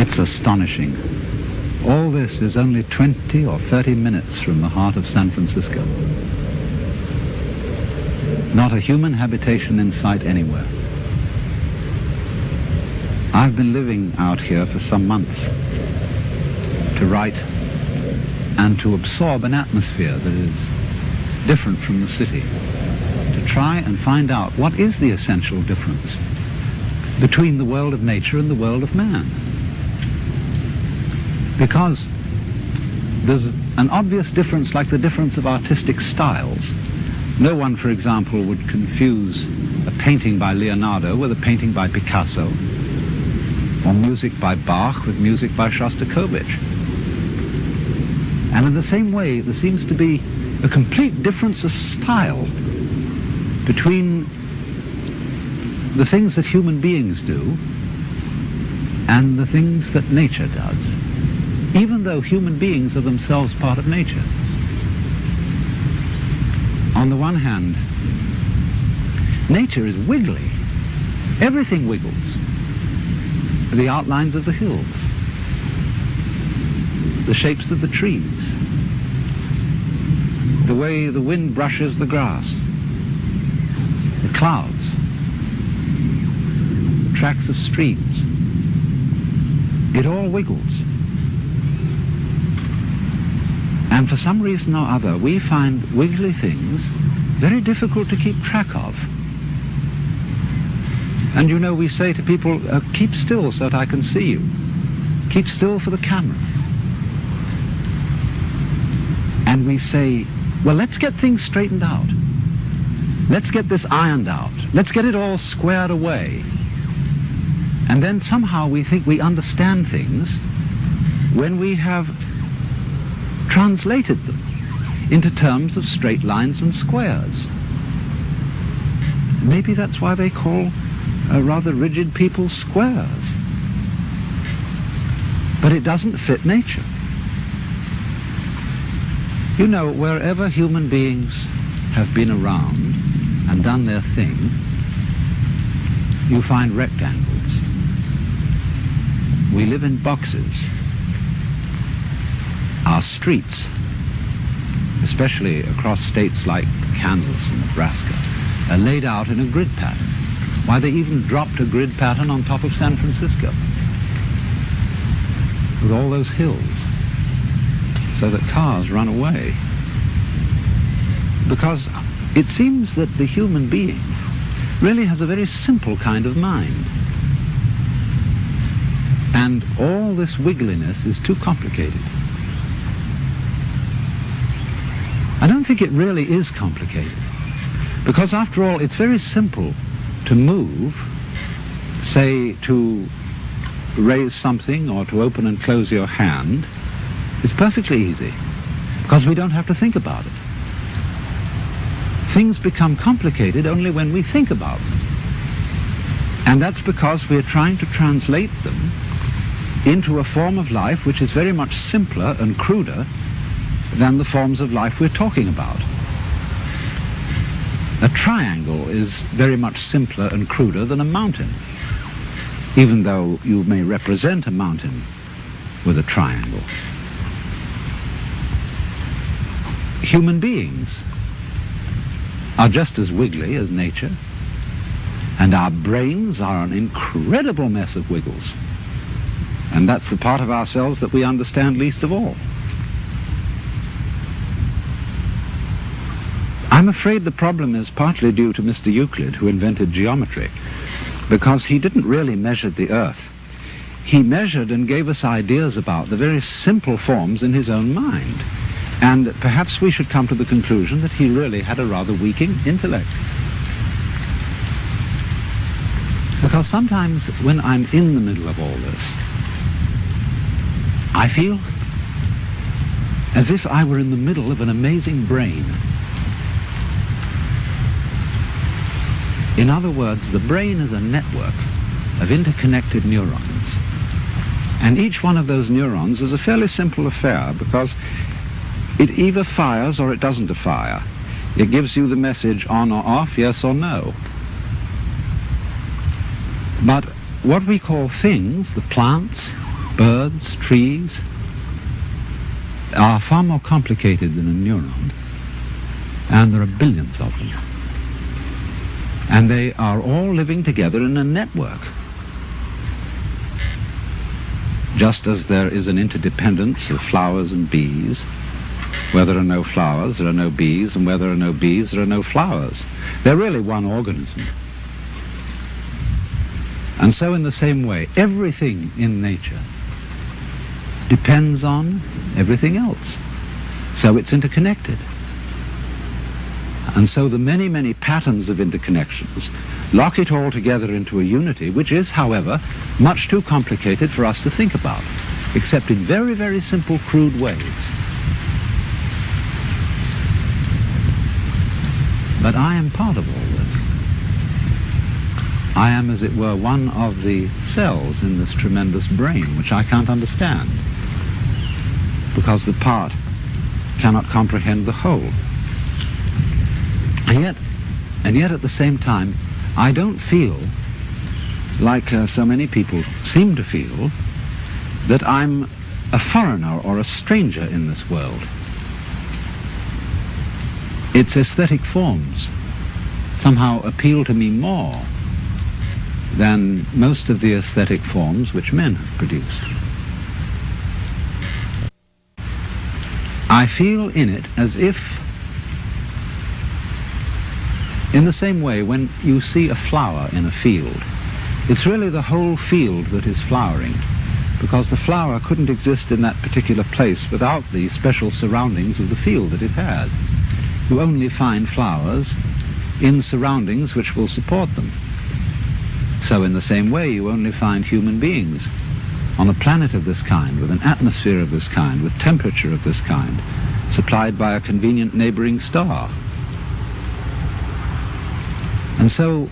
It's astonishing. All this is only 20 or 30 minutes from the heart of San Francisco. Not a human habitation in sight anywhere. I've been living out here for some months to write and to absorb an atmosphere that is different from the city, to try and find out what is the essential difference between the world of nature and the world of man. Because there's an obvious difference, like the difference of artistic styles. No one, for example, would confuse a painting by Leonardo with a painting by Picasso, or music by Bach with music by Shostakovich. And in the same way, there seems to be a complete difference of style between the things that human beings do and the things that nature does, even though human beings are themselves part of nature. On the one hand, nature is wiggly. Everything wiggles. The outlines of the hills, the shapes of the trees, the way the wind brushes the grass, the clouds, the tracks of streams. It all wiggles. And for some reason or other, we find wiggly things very difficult to keep track of. And you know, we say to people, keep still so that I can see you. Keep still for the camera. And we say, well, let's get things straightened out. Let's get this ironed out. Let's get it all squared away. And then somehow we think we understand things when we have translated them into terms of straight lines and squares. Maybe that's why they call rather rigid people squares. But it doesn't fit nature. You know, wherever human beings have been around and done their thing, you find rectangles. We live in boxes. Our streets, especially across states like Kansas and Nebraska, are laid out in a grid pattern. Why, they even dropped a grid pattern on top of San Francisco with all those hills so that cars run away. Because it seems that the human being really has a very simple kind of mind. And all this wiggliness is too complicated. I don't think it really is complicated. Because after all, it's very simple to move, say to raise something or to open and close your hand. It's perfectly easy because we don't have to think about it. Things become complicated only when we think about them. And that's because we're trying to translate them into a form of life which is very much simpler and cruder than the forms of life we're talking about. A triangle is very much simpler and cruder than a mountain, even though you may represent a mountain with a triangle. Human beings are just as wiggly as nature, and our brains are an incredible mess of wiggles. And that's the part of ourselves that we understand least of all. I'm afraid the problem is partly due to Mr. Euclid, who invented geometry, because he didn't really measure the earth. He measured and gave us ideas about the very simple forms in his own mind. And perhaps we should come to the conclusion that he really had a rather weak intellect. Because sometimes when I'm in the middle of all this, I feel as if I were in the middle of an amazing brain. In other words, the brain is a network of interconnected neurons. And each one of those neurons is a fairly simple affair because it either fires or it doesn't fire. It gives you the message on or off, yes or no. But what we call things, the plants, birds, trees, are far more complicated than a neuron. And there are billions of them. And they are all living together in a network. Just as there is an interdependence of flowers and bees, where there are no flowers, there are no bees, and where there are no bees, there are no flowers. They're really one organism. And so in the same way, everything in nature depends on everything else. So it's interconnected. And so the many, many patterns of interconnections lock it all together into a unity, which is, however, much too complicated for us to think about, except in very, very simple, crude ways. But I am part of all this. I am, as it were, one of the cells in this tremendous brain, which I can't understand, because the part cannot comprehend the whole. And yet at the same time, I don't feel, like so many people seem to feel, that I'm a foreigner or a stranger in this world. Its aesthetic forms somehow appeal to me more than most of the aesthetic forms which men have produced. I feel in it as if, in the same way, when you see a flower in a field, it's really the whole field that is flowering, because the flower couldn't exist in that particular place without the special surroundings of the field that it has. You only find flowers in surroundings which will support them. So in the same way, you only find human beings on a planet of this kind, with an atmosphere of this kind, with temperature of this kind, supplied by a convenient neighboring star. And so,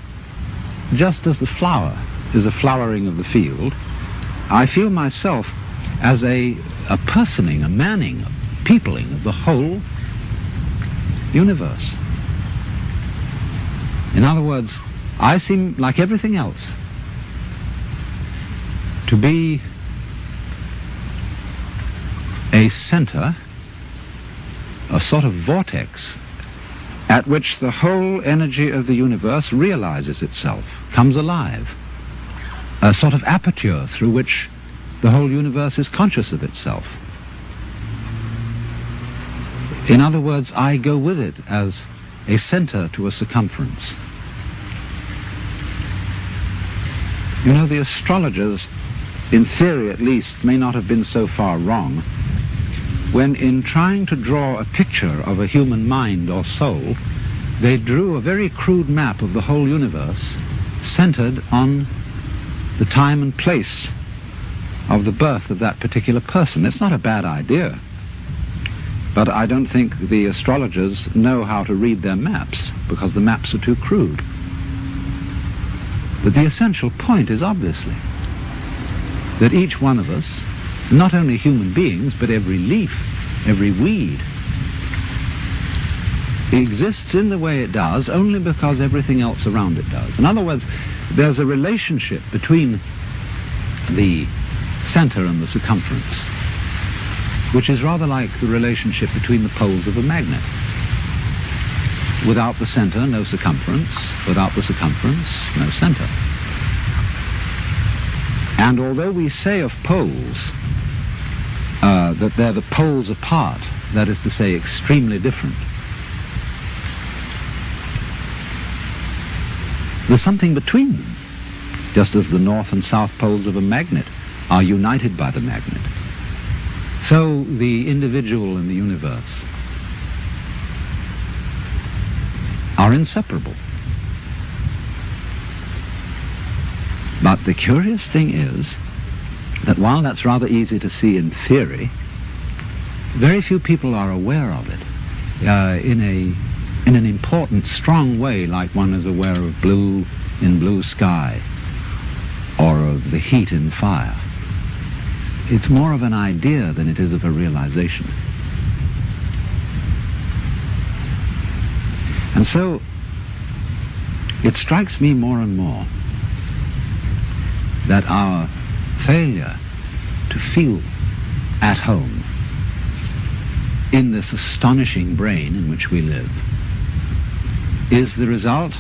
just as the flower is a flowering of the field, I feel myself as a personing, a manning, a peopling of the whole universe. In other words, I seem, like everything else, to be a center, a sort of vortex, at which the whole energy of the universe realizes itself, comes alive. A sort of aperture through which the whole universe is conscious of itself. In other words, I go with it as a center to a circumference. You know, the astrologers, in theory at least, may not have been so far wrong when, in trying to draw a picture of a human mind or soul, they drew a very crude map of the whole universe centered on the time and place of the birth of that particular person. It's not a bad idea, but I don't think the astrologers know how to read their maps, because the maps are too crude. But the essential point is obviously that each one of us, not only human beings, but every leaf, every weed, exists in the way it does only because everything else around it does. In other words, there's a relationship between the center and the circumference, which is rather like the relationship between the poles of a magnet. Without the center, no circumference. Without the circumference, no center. And although we say of poles that they're the poles apart, that is to say, extremely different, there's something between them, just as the north and south poles of a magnet are united by the magnet. So the individual and the universe are inseparable. But the curious thing is that while that's rather easy to see in theory, very few people are aware of it in an important, strong way, like one is aware of blue in blue sky or of the heat in fire. It's more of an idea than it is of a realization. And so it strikes me more and more that our failure to feel at home in this astonishing brain in which we live is the result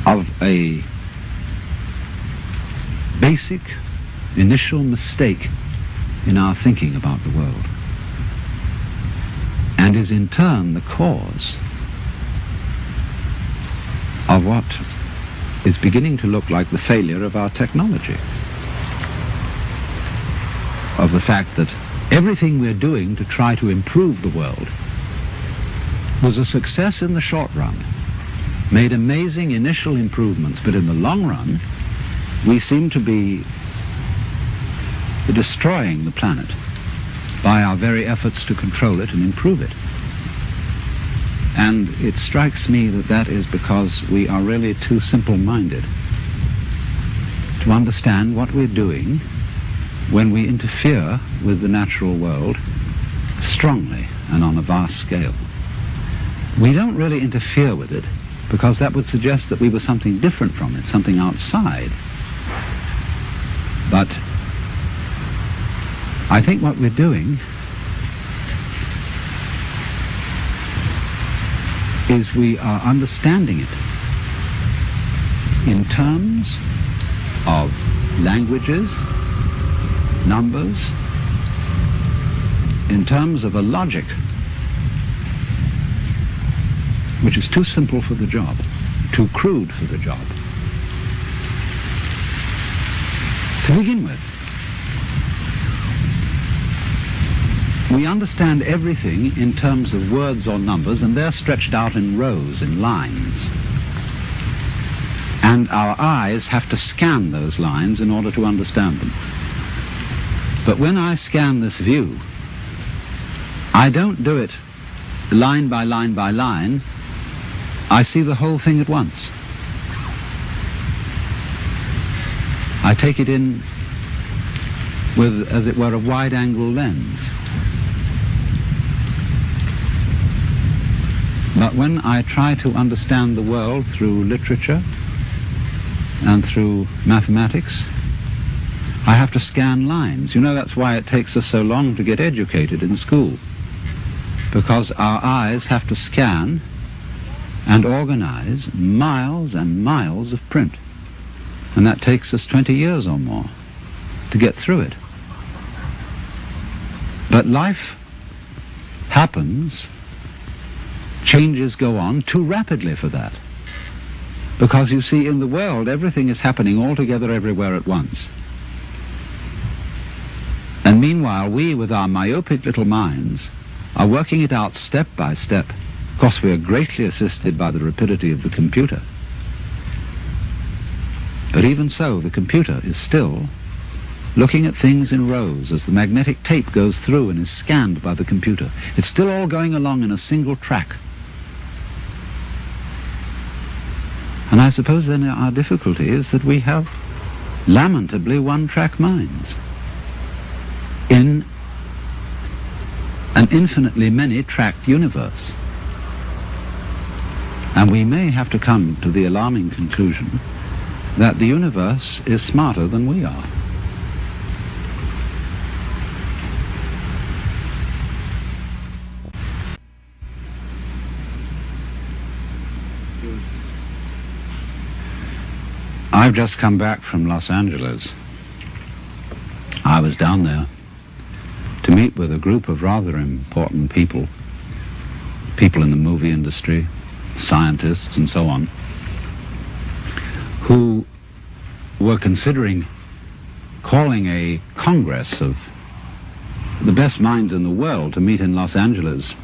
of a basic initial mistake in our thinking about the world, and is in turn the cause of what is beginning to look like the failure of our technology, of the fact that everything we're doing to try to improve the world was a success in the short run, made amazing initial improvements, but in the long run we seem to be destroying the planet by our very efforts to control it and improve it. And it strikes me that that is because we are really too simple-minded to understand what we're doing when we interfere with the natural world strongly and on a vast scale. We don't really interfere with it because that would suggest that we were something different from it, something outside. But I think what we're doing is we are understanding it in terms of languages, numbers, in terms of a logic which is too simple for the job, too crude for the job. To begin with, we understand everything in terms of words or numbers, and they're stretched out in rows, in lines. And our eyes have to scan those lines in order to understand them. But when I scan this view, I don't do it line by line by line. I see the whole thing at once. I take it in with, as it were, a wide-angle lens. But when I try to understand the world through literature and through mathematics, I have to scan lines. You know, that's why it takes us so long to get educated in school, because our eyes have to scan and organize miles and miles of print. And that takes us 20 years or more to get through it. But life happens, changes go on too rapidly for that. Because you see, in the world, everything is happening all together everywhere at once. And meanwhile, we, with our myopic little minds, are working it out step by step. Of course, we are greatly assisted by the rapidity of the computer. But even so, the computer is still looking at things in rows as the magnetic tape goes through and is scanned by the computer. It's still all going along in a single track. And I suppose then our difficulty is that we have lamentably one-track minds in an infinitely many-tracked universe. And we may have to come to the alarming conclusion that the universe is smarter than we are. I've just come back from Los Angeles. I was down there to meet with a group of rather important people, people in the movie industry, scientists and so on, who were considering calling a congress of the best minds in the world to meet in Los Angeles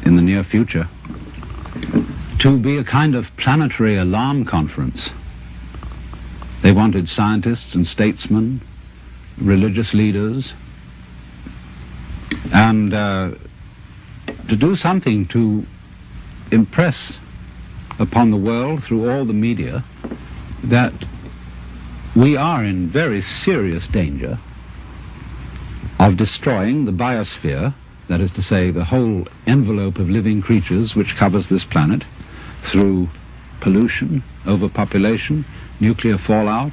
in the near future, to be a kind of planetary alarm conference They wanted scientists and statesmen, religious leaders, and to do something to impress upon the world through all the media that we are in very serious danger of destroying the biosphere, that is to say, the whole envelope of living creatures which covers this planet, through pollution, overpopulation, nuclear fallout,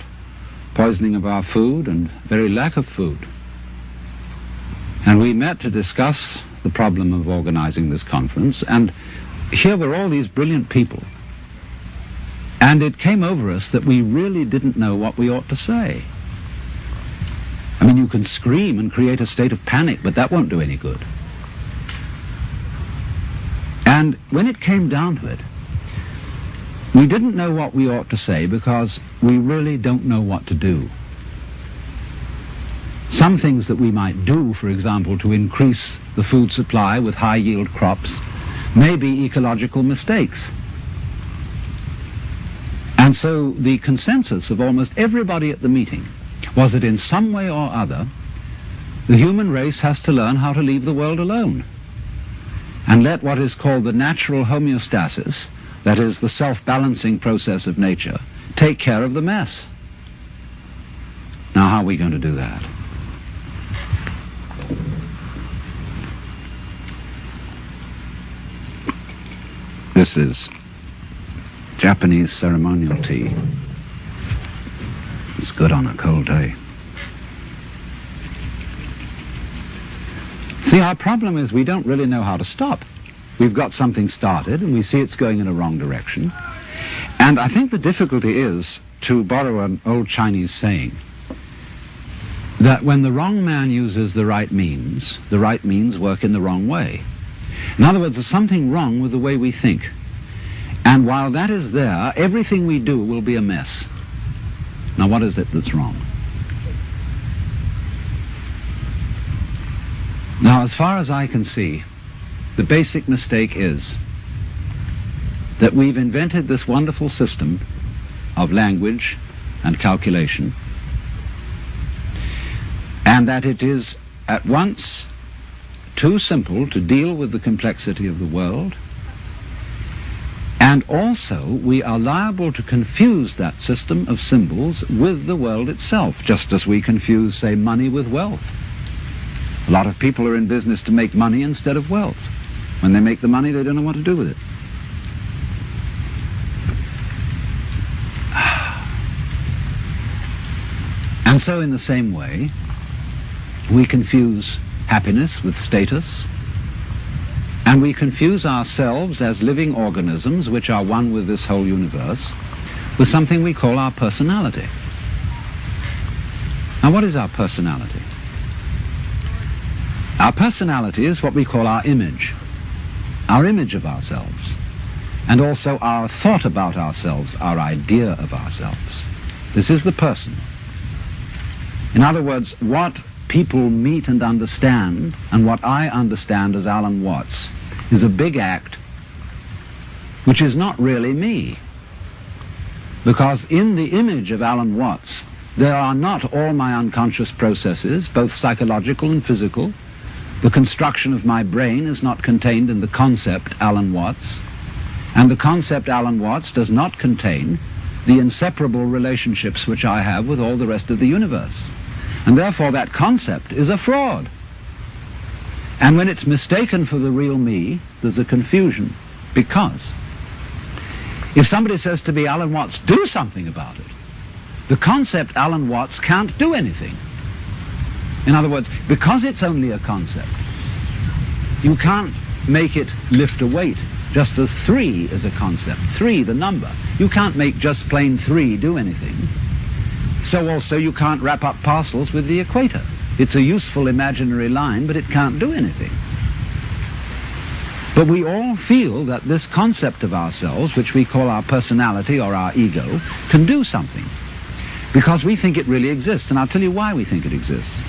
poisoning of our food, and very lack of food. And we met to discuss the problem of organizing this conference, and here were all these brilliant people. And it came over us that we really didn't know what we ought to say. I mean, you can scream and create a state of panic, but that won't do any good. And when it came down to it, we didn't know what we ought to say because we really don't know what to do. Some things that we might do, for example, to increase the food supply with high-yield crops, may be ecological mistakes. And so the consensus of almost everybody at the meeting was that in some way or other, the human race has to learn how to leave the world alone and let what is called the natural homeostasis, that is the self-balancing process of nature, take care of the mess. Now, how are we going to do that? This is Japanese ceremonial tea. It's good on a cold day. See, our problem is we don't really know how to stop. We've got something started and we see it's going in a wrong direction. And I think the difficulty is, to borrow an old Chinese saying, that when the wrong man uses the right means work in the wrong way. In other words, there's something wrong with the way we think. And while that is there, everything we do will be a mess. Now, what is it that's wrong? Now, as far as I can see, the basic mistake is that we've invented this wonderful system of language and calculation, and that it is at once too simple to deal with the complexity of the world, and also we are liable to confuse that system of symbols with the world itself, just as we confuse, say, money with wealth. A lot of people are in business to make money instead of wealth. When they make the money, they don't know what to do with it. And so in the same way, we confuse happiness with status, and we confuse ourselves as living organisms which are one with this whole universe with something we call our personality. Now, what is our personality? Our personality is what we call our image of ourselves, and also our thought about ourselves, our idea of ourselves. This is the person. In other words, what people meet and understand, and what I understand as Alan Watts, is a big act which is not really me. Because in the image of Alan Watts, there are not all my unconscious processes, both psychological and physical. The construction of my brain is not contained in the concept Alan Watts, and the concept Alan Watts does not contain the inseparable relationships which I have with all the rest of the universe. And therefore that concept is a fraud. And when it's mistaken for the real me, there's a confusion. Because if somebody says to me, Alan Watts, do something about it, the concept Alan Watts can't do anything. In other words, because it's only a concept, you can't make it lift a weight, just as 3 is a concept. 3, the number. You can't make just plain 3 do anything. So also you can't wrap up parcels with the equator. It's a useful imaginary line, but it can't do anything. But we all feel that this concept of ourselves, which we call our personality or our ego, can do something, because we think it really exists. And I'll tell you why we think it exists.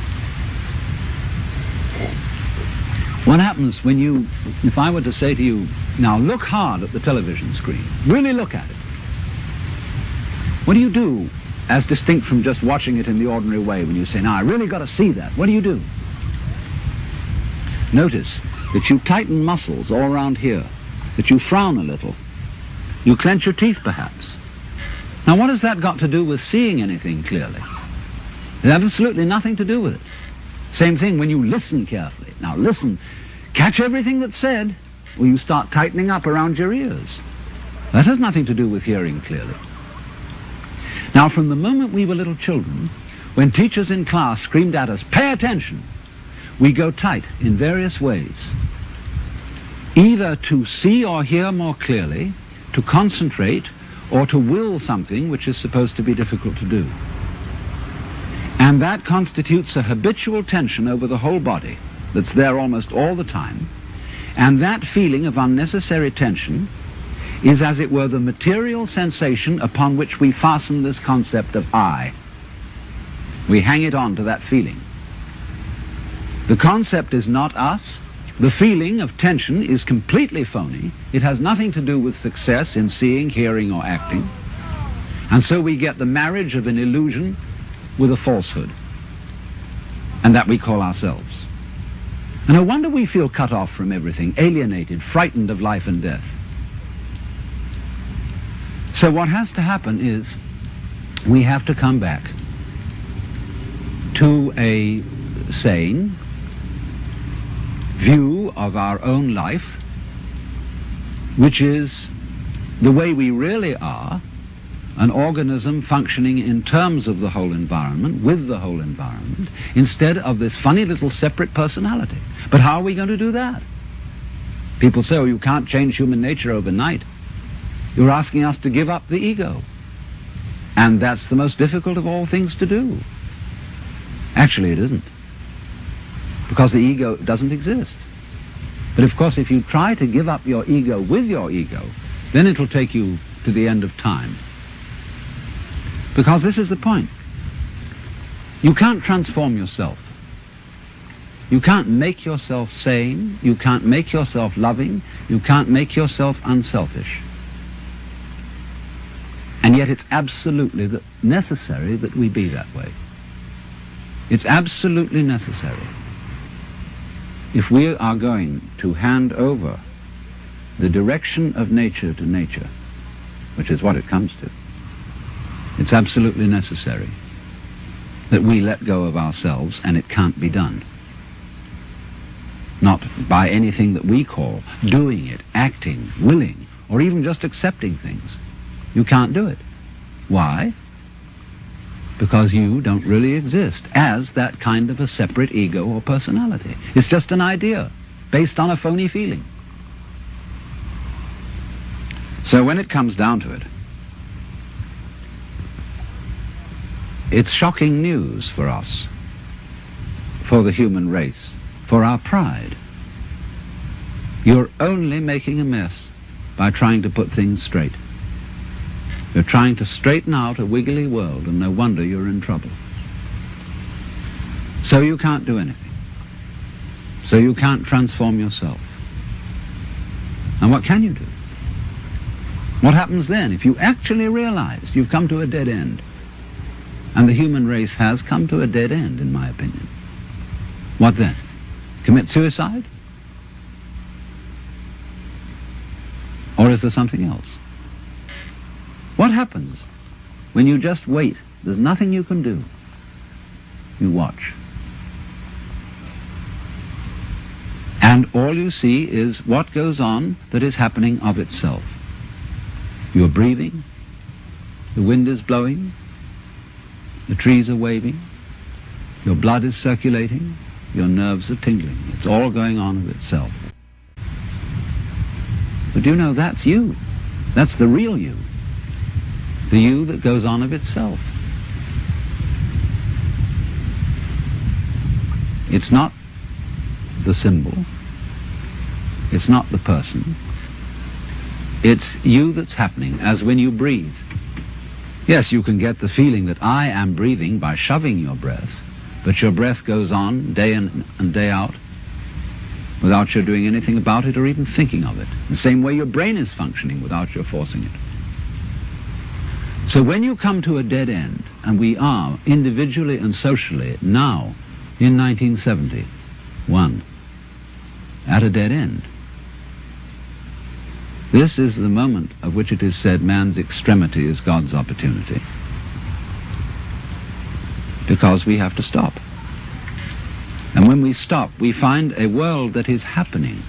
What happens when you, if I were to say to you, now look hard at the television screen, really look at it. What do you do as distinct from just watching it in the ordinary way. When you say, now I really got to see that, what do? Notice that you tighten muscles all around here, that you frown a little, you clench your teeth perhaps. Now what has that got to do with seeing anything clearly? It has absolutely nothing to do with it. Same thing when you listen carefully. Now listen, catch everything that's said, or you start tightening up around your ears. That has nothing to do with hearing clearly. Now from the moment we were little children, when teachers in class screamed at us, pay attention, we go tight in various ways. Either to see or hear more clearly, to concentrate, or to will something which is supposed to be difficult to do. And that constitutes a habitual tension over the whole body that's there almost all the time. And that feeling of unnecessary tension is, as it were, the material sensation upon which we fasten this concept of I. We hang it on to that feeling. The concept is not us. The feeling of tension is completely phony. It has nothing to do with success in seeing, hearing, or acting. And so we get the marriage of an illusion with a falsehood. And that we call ourselves. And no wonder we feel cut off from everything, alienated, frightened of life and death. So what has to happen is we have to come back to a sane view of our own life, which is the way we really are, an organism functioning in terms of the whole environment, with the whole environment, instead of this funny little separate personality. But how are we going to do that? People say, oh, you can't change human nature overnight. You're asking us to give up the ego. And that's the most difficult of all things to do. Actually, it isn't. Because the ego doesn't exist. But of course, if you try to give up your ego with your ego, then it'll take you to the end of time. Because this is the point. You can't transform yourself. You can't make yourself sane. You can't make yourself loving. You can't make yourself unselfish. And yet it's absolutely necessary that we be that way. It's absolutely necessary. If we are going to hand over the direction of nature to nature, which is what it comes to, it's absolutely necessary that we let go of ourselves, and it can't be done. Not by anything that we call doing it, acting, willing, or even just accepting things. You can't do it. Why? Because you don't really exist as that kind of a separate ego or personality. It's just an idea based on a phony feeling. So when it comes down to it, it's shocking news for us, for the human race, for our pride. You're only making a mess by trying to put things straight. You're trying to straighten out a wiggly world, and no wonder you're in trouble. So you can't do anything. So you can't transform yourself. And what can you do? What happens then if you actually realize you've come to a dead end? And the human race has come to a dead end, in my opinion. What then? Commit suicide? Or is there something else? What happens when you just wait? There's nothing you can do. You watch. And all you see is what goes on that is happening of itself. You're breathing, the wind is blowing, the trees are waving, your blood is circulating, your nerves are tingling. It's all going on of itself. But you know, that's you. That's the real you. The you that goes on of itself. It's not the symbol. It's not the person. It's you that's happening, as when you breathe. Yes, you can get the feeling that I am breathing by shoving your breath, but your breath goes on day in and day out without your doing anything about it or even thinking of it. The same way your brain is functioning without your forcing it. So when you come to a dead end, and we are, individually and socially, now, in 1971, at a dead end. This is the moment of which it is said man's extremity is God's opportunity. Because we have to stop. And when we stop, we find a world that is happening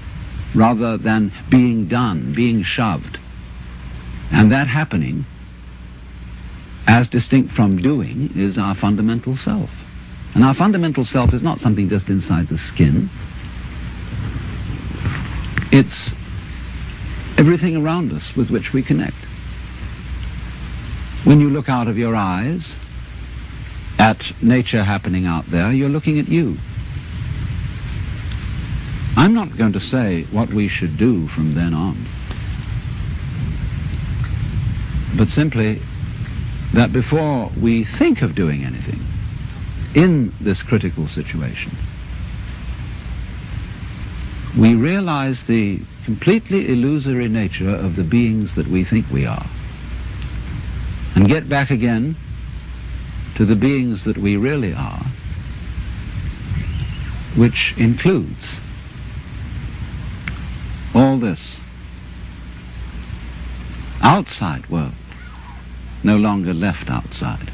rather than being done, being shoved. And that happening, as distinct from doing, is our fundamental self. And our fundamental self is not something just inside the skin. It's everything around us with which we connect. When you look out of your eyes at nature happening out there, you're looking at you. I'm not going to say what we should do from then on, but simply that before we think of doing anything in this critical situation, we realize the completely illusory nature of the beings that we think we are, and get back again to the beings that we really are, which includes all this outside world, no longer left outside.